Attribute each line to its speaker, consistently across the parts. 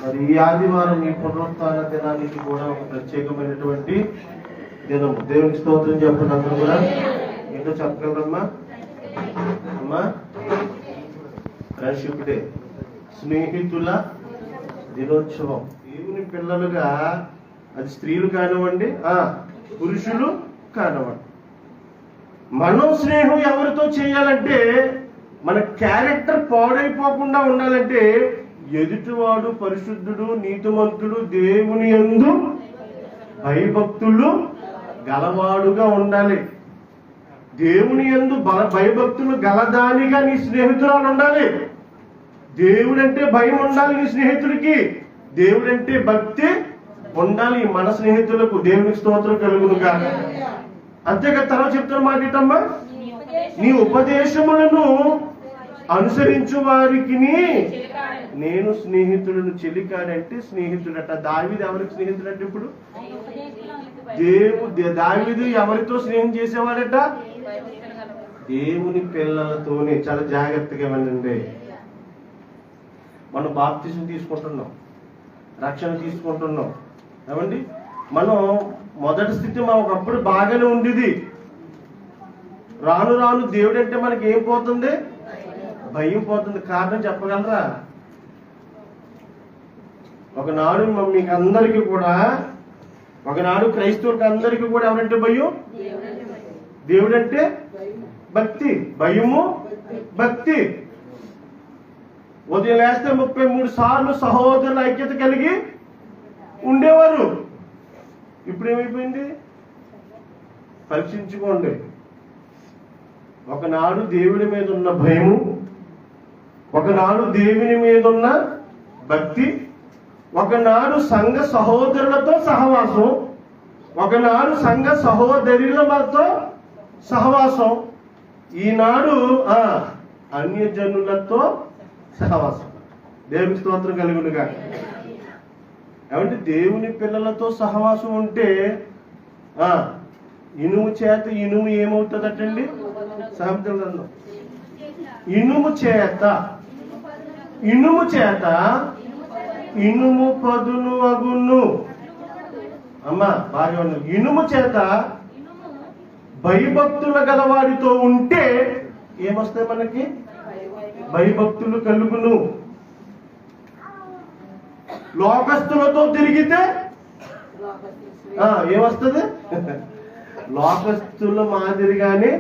Speaker 1: మరి ఈ ఆదివారం ఈ పునరుత్థాన దినానికి కూడా ఒక ప్రత్యేకమైనటువంటి దినం. దేవునికి స్తోత్రం చెప్పండి. అందరూ కూడా ఏంటో చెప్పగలరమ్మా? అమ్మా, ఫ్రెండ్షిప్ డే, స్నేహితుల దినోత్సవం. దేవుని పిల్లలుగా అది స్త్రీలు కానివ్వండి, పురుషులు కానివ్వండి, మనం స్నేహం ఎవరితో చేయాలంటే, మన క్యారెక్టర్ పాడైపోకుండా ఉండాలంటే ఎదుటివాడు పరిశుద్ధుడు, నీతిమంతుడు, దేవుని యందు భయభక్తులు గలవాడుగా ఉండాలి. దేవుని యందు భయభక్తులు గలదానిగా నీ స్నేహితురాలు ఉండాలి. దేవుడంటే భయం ఉండాలి నీ స్నేహితుడికి, దేవుడంటే భక్తి ఉండాలి మన స్నేహితులకు. దేవునికి స్తోత్రం కలుగునుగా. అంతేగా తర్వాత చెప్తున్న మాట ఏంటమ్మా? నీ ఉపదేశములను అనుసరించు వారికి నేను స్నేహితులను. చెలికాడంటే స్నేహితుడట. దావీదు ఎవరికి స్నేహితుడంటే ఇప్పుడు? దావీదు ఎవరితో స్నేహం చేసేవాడట? దేవుని పిల్లలతోనే. చాలా జాగ్రత్తగా వినండి. మనం బాప్తిజం తీసుకుంటున్నాం, రక్షణ తీసుకుంటున్నాం ఏమండి. మనం మొదటి స్థితి మనం ఒకప్పుడు బాగానే ఉండేది. రాను రాను దేవుడు అంటే మనకి ఏం పోతుంది? భయం పోతుంది. కారణం చెప్పగలరా? ఒకనాడు మీకు అందరికీ కూడా, ఒకనాడు క్రైస్తవులకు అందరికీ కూడా ఎవరంటే భయం? దేవుడంటే భక్తి. భయము, భక్తి. ఉదయం లేస్తే 33 సార్లు సహోదరుల ఐక్యత కలిగి ఉండేవారు. ఇప్పుడు ఏమైపోయింది? పరీక్షించుకోండి. ఒకనాడు దేవుడి మీద ఉన్న భయము, ఒకనాడు దేవుని మీద ఉన్న భక్తి, ఒకనాడు సంఘ సహోదరులతో సహవాసం, ఒకనాడు సంఘ సహోదరులతో సహవాసం, ఈనాడు అన్యజనులతో సహవాసం. దేవుని స్తోత్రం కలుగునుగా. ఏమంటే దేవుని పిల్లలతో సహవాసం ఉంటే ఇనుము చేత ఇనుము ఏమవుతుందటండి? సామెతల గ్రంథం. ఇనుము చేత ఇనుము పదును అగును. అమ్మా బాగా ఉన్నాను. ఇనుము చేత భయభక్తుల గలవాడితో ఉంటే ఏమొస్తాయి మనకి? భయభక్తులు కలుగును. లోకస్తులతో తిరిగితే ఏమొస్తుంది? లోకస్తుల మాదిరిగానే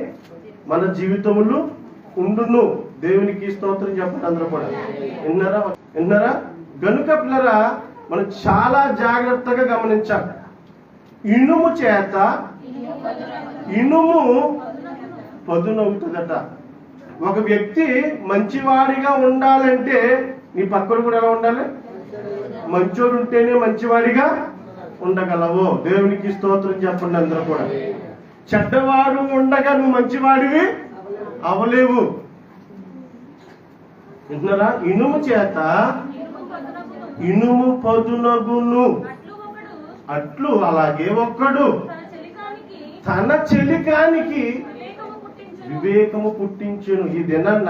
Speaker 1: మన జీవితములు ఉండును. దేవునికి స్తోత్రం చెప్పండి అందరూ కూడా. విన్నారా? గనుక పిల్లరా, మనం చాలా జాగ్రత్తగా గమనించాలి. ఇనుము చేత ఇనుము పదునవుతుందట. ఒక వ్యక్తి మంచివాడిగా ఉండాలంటే నీ పక్కన కూడా ఎలా ఉండాలి? మంచోడు ఉంటేనే మంచివాడిగా ఉండగలవు. దేవునికి స్తోత్రం చెప్పండి అందరూ కూడా. చెడ్డవాడు ఉండగా నువ్వు మంచివాడివి అవలేవు. విన్నారా? ఇనుము చేత ఇనుము పదునగును. అట్లు అలాగే ఒక్కడు తన చెలికానికి వివేకము పుట్టించును. ఈ దినాన్న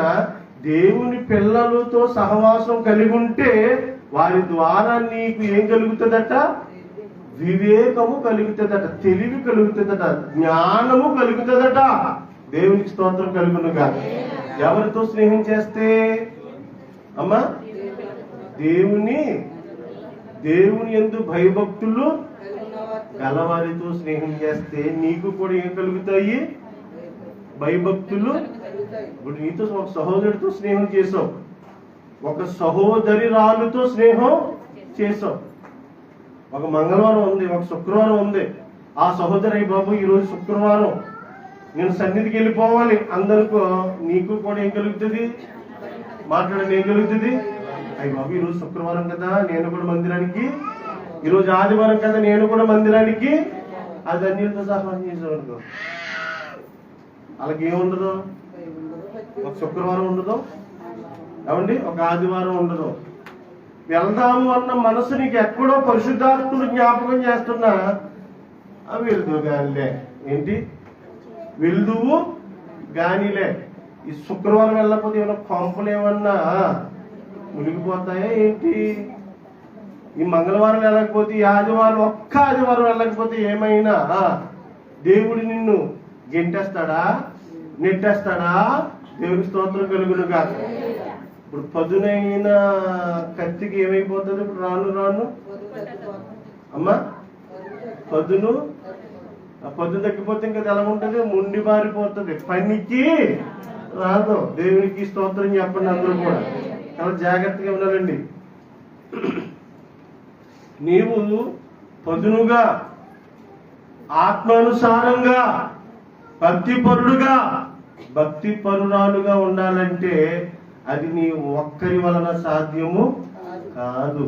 Speaker 1: దేవుని పిల్లలతో సహవాసం కలిగి ఉంటే వారి ద్వారా నీకు ఏం కలుగుతుందట? వివేకము కలుగుతుందట, తెలివి కలుగుతుందట, జ్ఞానము కలుగుతుందట. దేవునికి స్తోత్రం కలుగునుగా. ఎవరితో స్నేహం చేస్తే అమ్మా? దేవుని యందు భయభక్తులు గలవారితో స్నేహం చేస్తే నీకు కూడా ఏం కలుగుతాయి? భయభక్తులు. ఇప్పుడు నీతో ఒక సహోదరుడితో స్నేహం చేసావు, ఒక సహోదరి రాళ్ళతో స్నేహం చేసావు. ఒక మంగళవారం ఉంది, ఒక శుక్రవారం ఉంది. ఆ సహోదరి బాబు ఈరోజు శుక్రవారం నేను సన్నిధికి వెళ్ళిపోవాలి అందరికో, నీకు కూడా ఏం కలుగుతుంది? మాట్లాడండి, ఏం కలుగుతుంది? అయ్యి బాబు ఈరోజు శుక్రవారం కదా, నేను కూడా మందిరానికి, ఈరోజు ఆదివారం కదా, నేను కూడా మందిరానికి. అది అన్నిటితో సహవాసం చేసావు అనుకో, అలాగే ఏముండదు? ఒక శుక్రవారం ఉండదు ఏమండి, ఒక ఆదివారం ఉండదు. వెళ్దాము అన్న మనసు నీకు ఎక్కడో పరిశుద్ధాత్ముడు జ్ఞాపకం చేస్తున్నా వెళ్దువు గానిలే. ఏంటి? వెళ్దువు గానిలే. ఈ శుక్రవారం వెళ్ళకపోతే ఏమన్నా కొంపలు ఏమన్నా మునిగిపోతాయా ఏంటి? ఈ మంగళవారం వెళ్ళకపోతే, ఈ ఆదివారం ఒక్క ఆదివారం వెళ్ళకపోతే ఏమైనా దేవుడు నిన్ను గెంటేస్తాడా, నెట్టేస్తాడా? దేవుని స్తోత్రం కలుగును కాక. ఇప్పుడు పదునైన కత్తికి ఏమైపోతుంది? ఇప్పుడు రాను రాను అమ్మా పదును తగ్గిపోతే ఇంకా ఎలా ఉంటుంది? ముండి బారిపోతుంది, పనికి రాదు. దేవునికి స్తోత్రం చెప్పండి అందరూ కూడా. చాలా జాగ్రత్తగా ఉండాలండి. నీవు పదునుగా, ఆత్మానుసారంగా, భక్తి పరురాలుగా ఉండాలంటే అది నీ ఒక్కరి వలన సాధ్యము కాదు.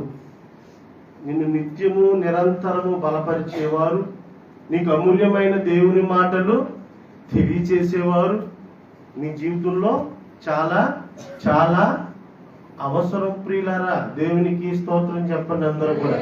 Speaker 1: నిన్ను నిత్యము నిరంతరము బలపరిచేవారు, నీకు అమూల్యమైన దేవుని మాటలు తెలియచేసేవారు నీ జీవితంలో చాలా చాలా అవసరం. ప్రియులారా, దేవునికి స్తోత్రం చెప్పండి అందరూ కూడా.